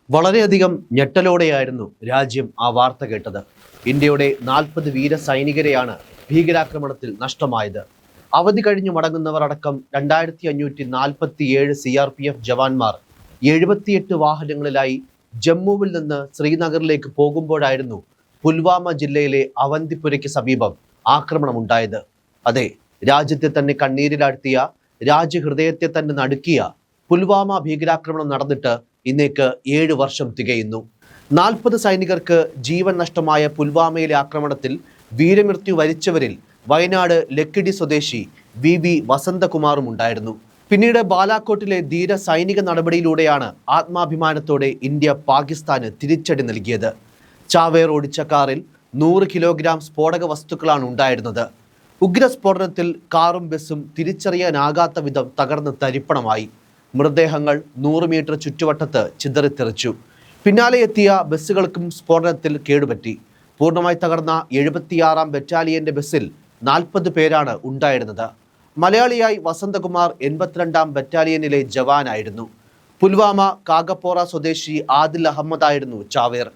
വളരെയധികം ഞെട്ടലോടെയായിരുന്നു രാജ്യം ആ വാർത്ത കേട്ടത്. ഇന്ത്യയുടെ 40 വീര സൈനികരെയാണ് ഭീകരാക്രമണത്തിൽ നഷ്ടമായത്. അവധി കഴിഞ്ഞു മടങ്ങുന്നവർ അടക്കം 2547 CRPF ജവാന്മാർ 78 വാഹനങ്ങളിലായി ജമ്മുവിൽ നിന്ന് ശ്രീനഗറിലേക്ക് പോകുമ്പോഴായിരുന്നു പുൽവാമ ജില്ലയിലെ അവന്തിപുരയ്ക്ക് സമീപം ആക്രമണമുണ്ടായത്. അതെ, രാജ്യത്തെ തന്നെ കണ്ണീരിലാഴ്ത്തിയ, രാജ്യഹൃദയത്തെ തന്നെ നടുക്കിയ പുൽവാമ ഭീകരാക്രമണം നടന്നിട്ട് ഇന്നേക്ക് 7 വർഷം തികയുന്നു. 40 സൈനികർക്ക് ജീവൻ നഷ്ടമായ പുൽവാമയിലെ ആക്രമണത്തിൽ വീരമൃത്യു വരിച്ചവരിൽ വയനാട് ലക്കിടി സ്വദേശി VV വസന്തകുമാറും ഉണ്ടായിരുന്നു. പിന്നീട് ബാലാക്കോട്ടിലെ ധീര സൈനിക നടപടിയിലൂടെയാണ് ആത്മാഭിമാനത്തോടെ ഇന്ത്യ പാകിസ്ഥാന് തിരിച്ചടി നൽകിയത്. ചാവേർ ഓടിച്ച കാറിൽ 100 കിലോഗ്രാം സ്ഫോടക വസ്തുക്കളാണ് ഉണ്ടായിരുന്നത്. ഉഗ്രസ്ഫോടനത്തിൽ കാറും ബസ്സും തിരിച്ചറിയാനാകാത്ത വിധം തകർന്ന് തരിപ്പണമായി. മൃതദേഹങ്ങൾ 100 മീറ്റർ ചുറ്റുവട്ടത്ത് ചിതറിത്തെറിച്ചു. പിന്നാലെ എത്തിയ ബസ്സുകൾക്കും സ്ഫോടനത്തിൽ കേടുപറ്റി. പൂർണ്ണമായി തകർന്ന 76-ാം ബറ്റാലിയന്റെ ബസ്സിൽ 40 പേരാണ് ഉണ്ടായിരുന്നത്. മലയാളിയായി വസന്തകുമാർ 82-ാം ബറ്റാലിയനിലെ ജവാനായിരുന്നു. പുൽവാമ കാഗപ്പോറ സ്വദേശി ആദിൽ അഹമ്മദായിരുന്നു ചാവേർ.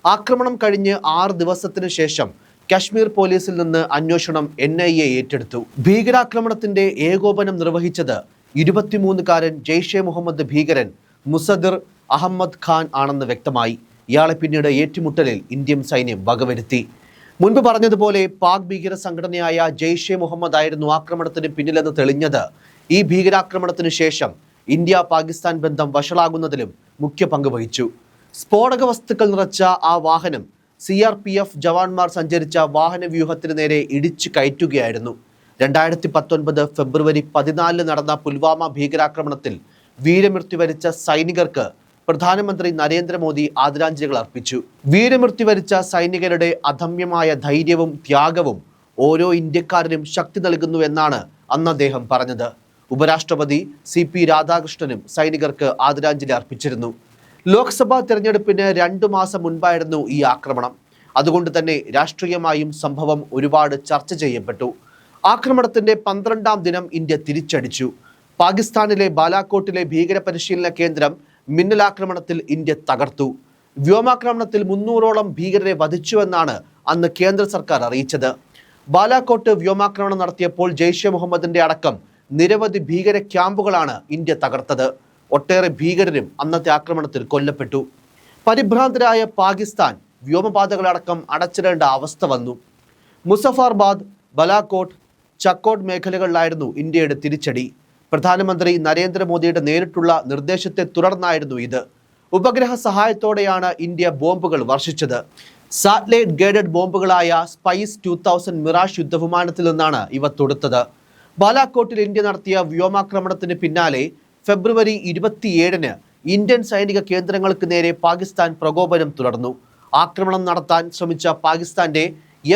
ആക്രമണം കഴിഞ്ഞ് 6 ദിവസത്തിനു ശേഷം കശ്മീർ പോലീസിൽ നിന്ന് അന്വേഷണം NIA ഏറ്റെടുത്തു. ഭീകരാക്രമണത്തിന്റെ ഏകോപനം നിർവഹിച്ചത് 23-കാരൻ ജെയ്ഷെ മുഹമ്മദ് ഭീകരൻ മുസദിർ അഹമ്മദ് ഖാൻ ആണെന്ന് വ്യക്തമായി. ഇയാളെ പിന്നീട് ഏറ്റുമുട്ടലിൽ ഇന്ത്യൻ സൈന്യം വകവരുത്തി. മുൻപ് പറഞ്ഞതുപോലെ പാക് ഭീകര സംഘടനയായ ജെയ്ഷെ മുഹമ്മദ് ആയിരുന്നു ആക്രമണത്തിന് പിന്നിലെന്ന് തെളിഞ്ഞത് ഈ ഭീകരാക്രമണത്തിന് ശേഷം ഇന്ത്യ പാകിസ്ഥാൻ ബന്ധം വഷളാകുന്നതിലും മുഖ്യ പങ്ക് വഹിച്ചു. സ്ഫോടക വസ്തുക്കൾ നിറച്ച ആ വാഹനം CRPF ജവാന്മാർ സഞ്ചരിച്ച വാഹന വ്യൂഹത്തിന് നേരെ ഇടിച്ചു കയറ്റുകയായിരുന്നു. 2019 ഫെബ്രുവരി 14 നടന്ന പുൽവാമ ഭീകരാക്രമണത്തിൽ വീരമൃത്യു വരിച്ച സൈനികർക്ക് പ്രധാനമന്ത്രി നരേന്ദ്രമോദി ആദരാഞ്ജലികൾ അർപ്പിച്ചു. വീരമൃത്യു വരിച്ച സൈനികരുടെ അദമ്യമായ ധൈര്യവും ത്യാഗവും ഓരോ ഇന്ത്യക്കാരനും ശക്തി നൽകുന്നു എന്നാണ് അന്ന് അദ്ദേഹം പറഞ്ഞത്. ഉപരാഷ്ട്രപതി CP രാധാകൃഷ്ണനും സൈനികർക്ക് ആദരാഞ്ജലി അർപ്പിച്ചിരുന്നു. ലോക്സഭാ തെരഞ്ഞെടുപ്പിന് 2 മാസം മുൻപായിരുന്നു ഈ ആക്രമണം. അതുകൊണ്ട് തന്നെ രാഷ്ട്രീയമായും സംഭവം ഒരുപാട് ചർച്ച ചെയ്യപ്പെട്ടു. ആക്രമണത്തിന്റെ 12-ാം ദിനം ഇന്ത്യ തിരിച്ചടിച്ചു. പാകിസ്ഥാനിലെ ബാലാക്കോട്ടിലെ ഭീകര പരിശീലന കേന്ദ്രം മിന്നലാക്രമണത്തിൽ ഇന്ത്യ തകർത്തു. വ്യോമാക്രമണത്തിൽ 300-ഓളം ഭീകരരെ വധിച്ചുവെന്നാണ് അന്ന് കേന്ദ്ര സർക്കാർ അറിയിച്ചത്. ബാലാക്കോട്ട് വ്യോമാക്രമണം നടത്തിയപ്പോൾ ജെയ്ഷെ മുഹമ്മദിന്റെ അടക്കം നിരവധി ഭീകര ക്യാമ്പുകളാണ് ഇന്ത്യ തകർത്തത്. ഒട്ടേറെ ഭീകരരും അന്നത്തെ ആക്രമണത്തിൽ കൊല്ലപ്പെട്ടു. പരിഭ്രാന്തരായ പാകിസ്ഥാൻ വ്യോമപാതകളടക്കം അടച്ചിടേണ്ട അവസ്ഥ വന്നു. മുസഫാർബാദ്, ബലാക്കോട്ട്, ചക്കോട്ട് മേഖലകളിലായിരുന്നു ഇന്ത്യയുടെ തിരിച്ചടി. പ്രധാനമന്ത്രി നരേന്ദ്രമോദിയുടെ നേരിട്ടുള്ള നിർദ്ദേശത്തെ തുടർന്നായിരുന്നു ഇത്. ഉപഗ്രഹ സഹായത്തോടെയാണ് ഇന്ത്യ ബോംബുകൾ വർഷിച്ചത്. സാറ്റലൈറ്റ് ഗൈഡഡ് ബോംബുകളായ സ്പൈസ് 2000 മിറാഷ് യുദ്ധവിമാനത്തിൽ നിന്നാണ് ഇവ തൊടുത്തത്. ബാലാക്കോട്ടിൽ ഇന്ത്യ നടത്തിയ വ്യോമാക്രമണത്തിന് പിന്നാലെ ഫെബ്രുവരി 27-ന് ഇന്ത്യൻ സൈനിക കേന്ദ്രങ്ങൾക്ക് നേരെ പാകിസ്ഥാൻ പ്രകോപനം തുടർന്നു. ആക്രമണം നടത്താൻ ശ്രമിച്ച പാകിസ്ഥാന്റെ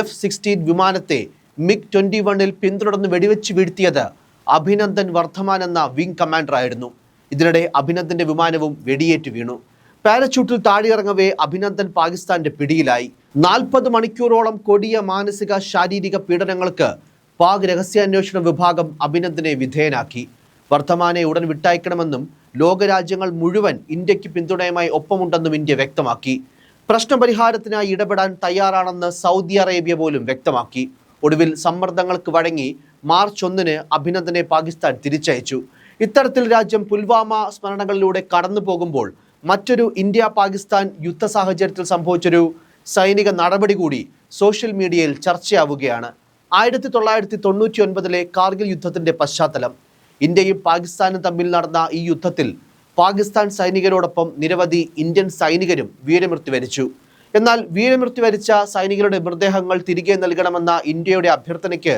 F-16 വിമാനത്തെ MiG-21-ൽ പിന്തുടർന്ന് വെടിവെച്ച് വീഴ്ത്തിയത് അഭിനന്ദൻ വർദ്ധമാൻ എന്ന വിംഗ് കമാൻഡർ ആയിരുന്നു. ഇതിനിടെ അഭിനന്ദന്റെ വിമാനവും വെടിയേറ്റ് വീണു. പാരച്യൂട്ടിൽ താഴെയിറങ്ങവേ അഭിനന്ദൻ പാകിസ്ഥാന്റെ പിടിയിലായി. 40 മണിക്കൂറോളം കൊടിയ മാനസിക ശാരീരിക പീഡനങ്ങൾക്ക് പാക് രഹസ്യാന്വേഷണ വിഭാഗം അഭിനന്ദനെ വിധേയനാക്കി. വർദ്ധമാനെ ഉടൻ വിട്ടയക്കണമെന്നും ലോകരാജ്യങ്ങൾ മുഴുവൻ ഇന്ത്യക്ക് പിന്തുണയുമായി ഒപ്പമുണ്ടെന്നും ഇന്ത്യ വ്യക്തമാക്കി. പ്രശ്നപരിഹാരത്തിനായി ഇടപെടാൻ തയ്യാറാണെന്ന് സൗദി അറേബ്യ പോലും വ്യക്തമാക്കി. ഒടുവിൽ സമ്മർദ്ദങ്ങൾക്ക് വഴങ്ങി മാർച്ച് 1-ന് അഭിനന്ദനെ പാകിസ്ഥാൻ തിരിച്ചയച്ചു. ഇത്തരത്തിൽ രാജ്യം പുൽവാമ സ്മരണകളിലൂടെ കടന്നു പോകുമ്പോൾ മറ്റൊരു ഇന്ത്യ പാകിസ്ഥാൻ യുദ്ധ സാഹചര്യത്തിൽ സംഭവിച്ചൊരു സൈനിക നടപടി കൂടി സോഷ്യൽ മീഡിയയിൽ ചർച്ചയാവുകയാണ്. 1999-ലെ കാർഗിൽ യുദ്ധത്തിന്റെ പശ്ചാത്തലം. ഇന്ത്യയും പാകിസ്ഥാനും തമ്മിൽ നടന്ന ഈ യുദ്ധത്തിൽ പാകിസ്ഥാൻ സൈനികരോടൊപ്പം നിരവധി ഇന്ത്യൻ സൈനികരും വീരമൃത്യു വരിച്ചു. എന്നാൽ വീരമൃത്യു വരിച്ച സൈനികരുടെ മൃതദേഹങ്ങൾ തിരികെ നൽകണമെന്ന ഇന്ത്യയുടെ അഭ്യർത്ഥനയ്ക്ക്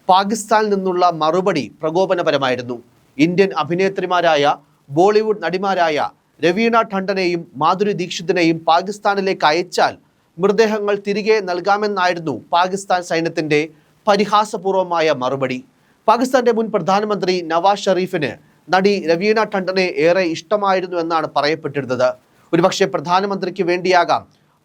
പാകിസ്ഥാനിൽ നിന്നുള്ള മറുപടി പ്രകോപനപരമായിരുന്നു. ഇന്ത്യൻ അഭിനേത്രിമാരായ ബോളിവുഡ് നടിമാരായ രവീണ ടണ്ടനെയും മാധുരി ദീക്ഷിതിനെയും പാകിസ്ഥാനിലേക്ക് അയച്ചാൽ മൃതദേഹങ്ങൾ തിരികെ നൽകാമെന്നായിരുന്നു പാകിസ്ഥാൻ സൈന്യത്തിന്റെ പരിഹാസപൂർവമായ മറുപടി. പാകിസ്ഥാന്റെ മുൻ പ്രധാനമന്ത്രി നവാസ് ഷെരീഫിന് നടി രവീണ ടണ്ടനെ ഏറെ ഇഷ്ടമായിരുന്നു എന്നാണ് പറയപ്പെട്ടിരുന്നത്. ഒരുപക്ഷെ പ്രധാനമന്ത്രിക്ക് വേണ്ടിയാകാം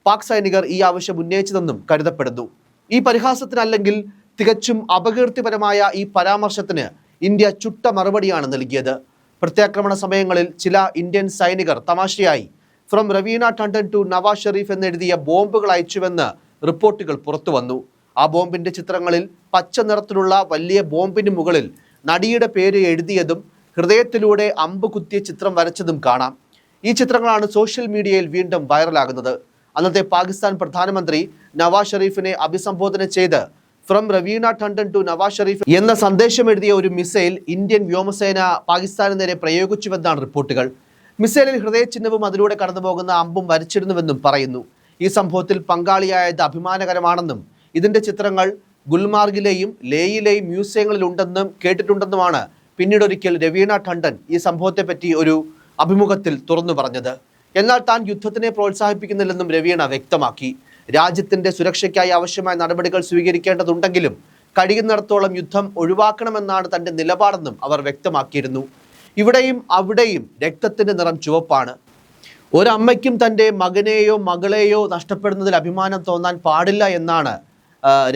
പാക് സൈനികർ ഈ ആവശ്യം ഉന്നയിച്ചതെന്നും കരുതപ്പെടുന്നു. ഈ പരിഹാസത്തിനല്ലെങ്കിൽ തികച്ചും അപകീർത്തിപരമായ ഈ പരാമർശത്തിന് ഇന്ത്യ ചുട്ട മറുപടിയാണ് നൽകിയത്. പ്രത്യാക്രമണ സമയങ്ങളിൽ ചില ഇന്ത്യൻ സൈനികർ തമാശയായി ഫ്രം റവീന ടണ്ടൻ ടു നവാസ് ഷെരീഫ് എന്നെഴുതിയ ബോംബുകൾ അയച്ചുവെന്ന് റിപ്പോർട്ടുകൾ പുറത്തു വന്നു. ആ ബോംബിന്റെ ചിത്രങ്ങളിൽ പച്ച നിറത്തിലുള്ള വലിയ ബോംബിന് മുകളിൽ നടിയുടെ പേര് എഴുതിയതും ഹൃദയത്തിലൂടെ അമ്പ് കുത്തിയ ചിത്രം വരച്ചതും കാണാം. ഈ ചിത്രങ്ങളാണ് സോഷ്യൽ മീഡിയയിൽ വീണ്ടും വൈറലാകുന്നത്. അന്നത്തെ പാകിസ്ഥാൻ പ്രധാനമന്ത്രി നവാസ് ഷെരീഫിനെ അഭിസംബോധന ചെയ്ത് ഫ്രം റവീന ടണ്ടൻ ടു നവാസ് ഷെരീഫ് എന്ന സന്ദേശം എഴുതിയ ഒരു മിസൈൽ ഇന്ത്യൻ വ്യോമസേന പാകിസ്ഥാന് നേരെ പ്രയോഗിച്ചുവെന്നാണ് റിപ്പോർട്ടുകൾ. മിസൈലിൽ ഹൃദയചിഹ്നവും അതിലൂടെ കടന്നുപോകുന്ന അമ്പും വരച്ചിരുന്നുവെന്നും പറയുന്നു. ഈ സംഭവത്തിൽ പങ്കാളിയായത് അഭിമാനകരമാണെന്നും ഇതിന്റെ ചിത്രങ്ങൾ ഗുൽമാർഗിലെയും ലേയിലെയും മ്യൂസിയങ്ങളിൽ ഉണ്ടെന്നും കേട്ടിട്ടുണ്ടെന്നുമാണ് പിന്നീടൊരിക്കൽ രവീണ ടണ്ടൻ ഈ സംഭവത്തെപ്പറ്റി ഒരു അഭിമുഖത്തിൽ തുറന്നു പറഞ്ഞത്. എന്നാൽ താൻ യുദ്ധത്തിനെ പ്രോത്സാഹിപ്പിക്കുന്നില്ലെന്നും രവീണ വ്യക്തമാക്കി. രാജ്യത്തിന്റെ സുരക്ഷയ്ക്കായി ആവശ്യമായ നടപടികൾ സ്വീകരിക്കേണ്ടതുണ്ടെങ്കിലും കഴിയുന്നിടത്തോളം യുദ്ധം ഒഴിവാക്കണമെന്നാണ് തന്റെ നിലപാടെന്നും അവർ വ്യക്തമാക്കിയിരുന്നു. ഇവിടെയും അവിടെയും രക്തത്തിന്റെ നിറം ചുവപ്പാണ്. ഒരമ്മയ്ക്കും തൻ്റെ മകനെയോ മകളെയോ നഷ്ടപ്പെടുന്നതിൽ അഭിമാനം തോന്നാൻ പാടില്ല എന്നാണ്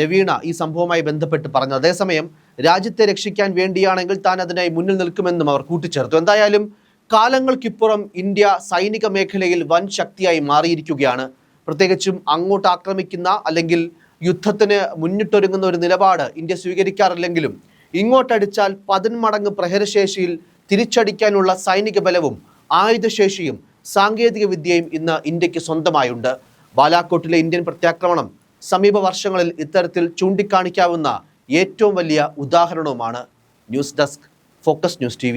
രവീണ ഈ സംഭവവുമായി ബന്ധപ്പെട്ട് പറഞ്ഞത്. അതേസമയം രാജ്യത്തെ രക്ഷിക്കാൻ വേണ്ടിയാണെങ്കിൽ താൻ അതിനായി മുന്നിൽ നിൽക്കുമെന്നും അവർ കൂട്ടിച്ചേർത്തു. എന്തായാലും കാലങ്ങൾക്കിപ്പുറം ഇന്ത്യ സൈനിക മേഖലയിൽ വൻ ശക്തിയായി മാറിയിരിക്കുകയാണ്. പ്രത്യേകിച്ചും അങ്ങോട്ട് ആക്രമിക്കുന്ന അല്ലെങ്കിൽ യുദ്ധത്തിന് മുന്നിട്ടൊരുങ്ങുന്ന ഒരു നിലപാട് ഇന്ത്യ സ്വീകരിക്കാറില്ലെങ്കിലും ഇങ്ങോട്ടടിച്ചാൽ 10 മടങ്ങ് പ്രഹരശേഷിയിൽ തിരിച്ചടിക്കാനുള്ള സൈനിക ബലവും ആയുധശേഷിയും സാങ്കേതിക വിദ്യയും ഇന്ന് ഇന്ത്യക്ക് സ്വന്തമായുണ്ട്. ബാലാക്കോട്ടിലെ ഇന്ത്യൻ പ്രത്യാക്രമണം സമീപ വർഷങ്ങളിൽ ഇത്തരത്തിൽ ചൂണ്ടിക്കാണിക്കാവുന്ന ഏറ്റവും വലിയ ഉദാഹരണവുമാണ്. News desk, focus news TV.